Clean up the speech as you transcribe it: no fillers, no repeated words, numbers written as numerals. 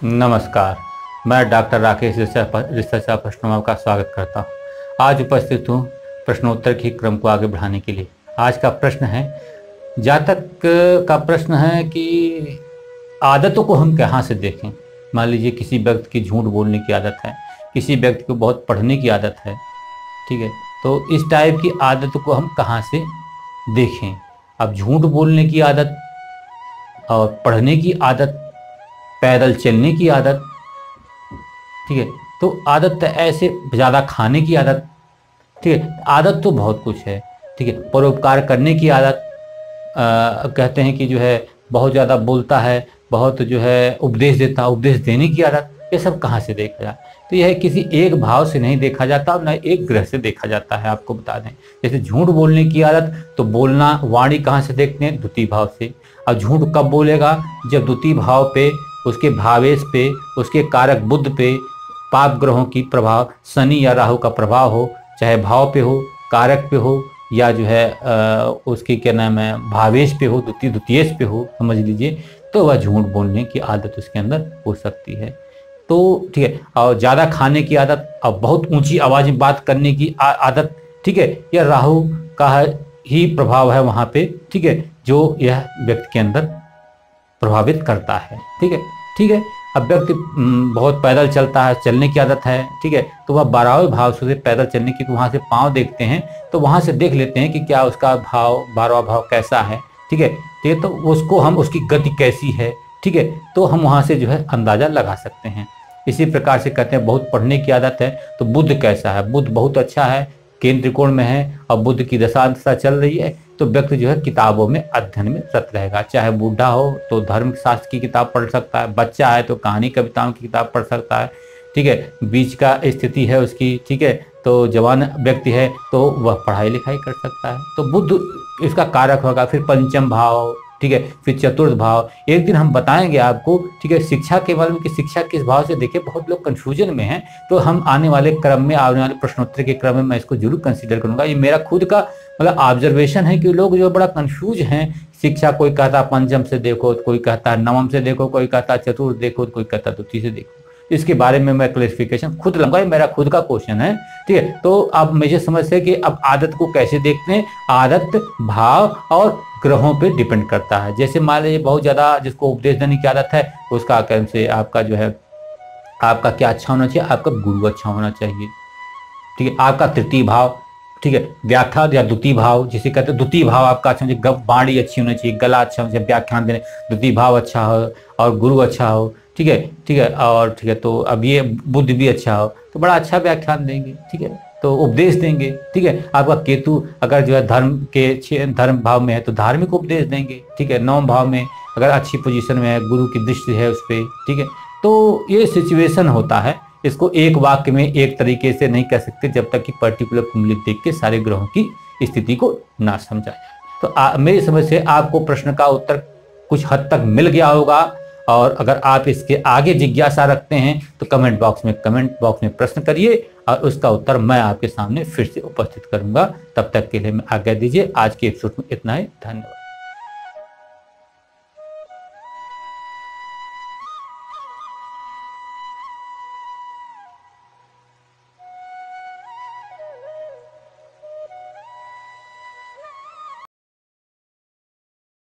नमस्कार। मैं doctor Rakesh research प्रश्नों में आपका स्वागत करता हूँ। आज उपस्थित हूँ प्रश्नोत्तर के क्रम को आगे बढ़ाने के लिए। आज का प्रश्न है, जातक का प्रश्न है कि आदतों को हम कहाँ से देखें। मान लीजिए किसी व्यक्ति की झूठ बोलने की आदत है, किसी व्यक्ति को बहुत पढ़ने की आदत है, ठीक है, तो इस टाइप की आदतों को हम कहाँ से देखें। अब झूठ बोलने की आदत और पढ़ने की आदत, पैदल चलने की आदत, ठीक है, तो आदत ऐसे ज़्यादा खाने की आदत, ठीक है, आदत तो बहुत कुछ है, ठीक है। परोपकार करने की आदत, कहते हैं कि जो है बहुत ज़्यादा बोलता है, बहुत जो है उपदेश देता, उपदेश देने की आदत, ये सब कहाँ से देखा जाए। तो यह किसी एक भाव से नहीं देखा जाता और न एक ग्रह से देखा जाता है। आपको बता दें, जैसे झूठ बोलने की आदत, तो बोलना वाणी कहाँ से देखते हैं, द्वितीय भाव से। अब झूठ कब बोलेगा, जब द्वितीय भाव पे, उसके भावेश पे, उसके कारक बुध पे पाप ग्रहों की प्रभाव, शनि या राहु का प्रभाव हो, चाहे भाव पे हो, कारक पे हो, या जो है उसकी क्या नाम है भावेश पे हो, द्वितीयेश पे हो, समझ लीजिए, तो वह झूठ बोलने की आदत उसके अंदर हो सकती है। तो ठीक है, और ज़्यादा खाने की आदत और बहुत ऊंची आवाज़ में बात करने की आदत, ठीक है, यह राहु का ही प्रभाव है वहाँ पे, ठीक है, जो यह व्यक्ति के अंदर प्रभावित करता है। ठीक है, ठीक है। अब व्यक्ति बहुत पैदल चलता है, चलने की आदत है, ठीक है, तो वह 12वें भाव से पैदल चलने की, तो वहाँ से पाँव देखते हैं, तो वहाँ से देख लेते हैं कि क्या उसका भाव 12वां भाव कैसा है, ठीक है, ठीक है, तो उसको हम, उसकी गति कैसी है, ठीक है, तो हम वहाँ से जो है अंदाजा लगा सकते हैं। इसी प्रकार से कहते हैं बहुत पढ़ने की आदत है, तो बुध कैसा है, बुध बहुत अच्छा है, केंद्र त्रिकोण में है और बुध की दशा चल रही है, तो व्यक्ति जो है किताबों में अध्ययन में रत रहेगा। चाहे बूढ़ा हो तो धर्म शास्त्र की किताब पढ़ सकता है, बच्चा है तो कहानी कविताओं की किताब पढ़ सकता है, ठीक है, बीच का स्थिति है उसकी, ठीक है, तो जवान व्यक्ति है तो वह पढ़ाई लिखाई कर सकता है, तो बुध इसका कारक होगा। फिर पंचम भाव, ठीक है, फिर चतुर्थ भाव, एक दिन हम बताएंगे आपको, ठीक है, शिक्षा के बारे में कि शिक्षा किस भाव से देखे, बहुत लोग कंफ्यूजन में हैं, तो हम आने वाले क्रम में, आने वाले प्रश्नोत्तर के क्रम में मैं इसको जरूर कंसीडर करूंगा। ये मेरा खुद का मतलब ऑब्जर्वेशन है कि लोग जो बड़ा कंफ्यूज हैं शिक्षा, कोई कहता पंचम से देखो, कोई कहता नवम से देखो, कोई कहता चतुर्थ देखो, कोई कहता द्वितीय से देखो। इसके बारे में मैं क्लैरिफिकेशन खुद लूंगा, ये मेरा खुद का क्वेश्चन है, ठीक है। तो अब मुझे समझते हैं कि अब आदत को कैसे देखते हैं। आदत भाव और ग्रहों पे डिपेंड करता है। जैसे मान लीजिए बहुत ज्यादा जिसको उपदेश देने की आदत है, उसका कर्म से आपका जो है, आपका क्या अच्छा होना चाहिए, आपका गुरु अच्छा होना चाहिए, ठीक है, आपका तृतीय भाव, ठीक है, व्याख्यान या द्वितीय भाव जिसे कहते हैं, द्वितीय भाव आपका अच्छा होना चाहिए, वाणी अच्छी होनी चाहिए, गला अच्छा होना चाहिए, व्याख्यान देने, द्वितीय भाव अच्छा हो और गुरु अच्छा हो, ठीक है, ठीक है, और ठीक है, तो अब ये बुद्ध भी अच्छा हो तो बड़ा अच्छा व्याख्यान देंगे, ठीक है, तो उपदेश देंगे, ठीक है। आपका केतु अगर जो है धर्म भाव में है तो धार्मिक उपदेश देंगे, ठीक है। 9वें भाव में अगर अच्छी पोजीशन में है, गुरु की दृष्टि है उस पर, ठीक है, तो ये सिचुएशन होता है। इसको एक वाक्य में एक तरीके से नहीं कह सकते जब तक कि पर्टिकुलर कुंडली देख के सारे ग्रहों की स्थिति को ना समझा जाए। तो मेरी समझ से आपको प्रश्न का उत्तर कुछ हद तक मिल गया होगा, और अगर आप इसके आगे जिज्ञासा रखते हैं तो कमेंट बॉक्स में प्रश्न करिए और उसका उत्तर मैं आपके सामने फिर से उपस्थित करूंगा। तब तक के लिए मैं आज्ञा दीजिए। आज के एपिसोड में इतना ही। धन्यवाद।